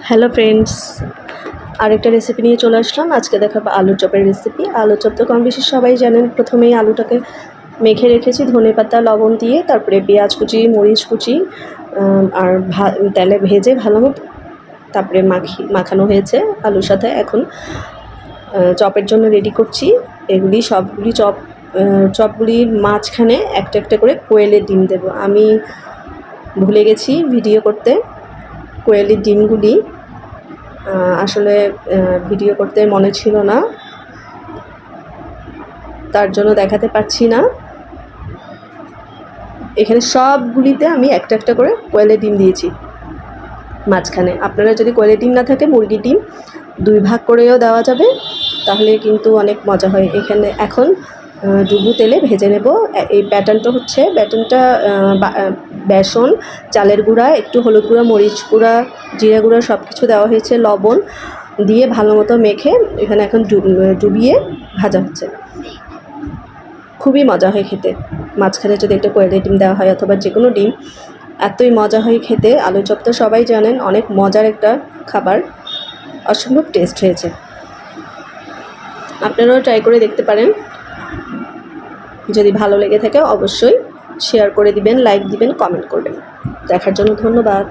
Hello friends, আরেকটা recipe নিয়ে চলে আসলাম। আজকে দেখাবো আলুর চপের রেসিপি। আলুর চপ তো কম বেশি সবাই জানেন। প্রথমেই আলুটাকে মেখে রেখেছি ধনেপাতা লবণ দিয়ে, তারপরে পেঁয়াজ কুচি, মরিচ কুচি আর তেলে ভেজে ভালো মতো তারপরে মাখানো হয়েছে আলুর সাথে। এখন চপের জন্য রেডি করছি। এগুলি সবগুলি চপগুলির মাঝখানে একটা একটা করে কোয়েলের ডিম দেবো। আমি ভুলে গেছি ভিডিও করতে কোয়েলের ডিমগুলি, আসলে ভিডিও করতে মনে ছিল না, তার জন্য দেখাতে পারছি না। এখানে সবগুলিতে আমি একটা একটা করে কোয়েলের ডিম দিয়েছি মাঝখানে। আপনারা যদি কোয়েলের ডিম না থাকে মুরগির ডিম 2 ভাগ করেও দেওয়া যাবে, তাহলে কিন্তু অনেক মজা হয়। এখানে এখন ডুবু তেলে ভেজে নেব। এই ব্যাটারটা হচ্ছে বেসন, চালের গুঁড়া, একটু হলুদ গুঁড়া, মরিচ গুঁড়া, জিরা গুঁড়া সব কিছু দেওয়া হয়েছে, লবণ দিয়ে ভালো মতো মেখে এখানে এখন ডুবিয়ে ভাজা হচ্ছে। খুবই মজা হয় খেতে। মাঝখানে যদি একটা কোয়েলের ডিম দেওয়া হয় অথবা যে কোনো ডিম, এতই মজা হয় খেতে। আলু চপ তো সবাই জানেন অনেক মজার একটা খাবার, অসম্ভব টেস্ট হয়েছে। আপনারাও ট্রাই করে দেখতে পারেন। যদি ভালো লেগে থাকে অবশ্যই শেয়ার করে দিবেন, লাইক দিবেন, কমেন্ট করবেন। দেখার জন্য ধন্যবাদ।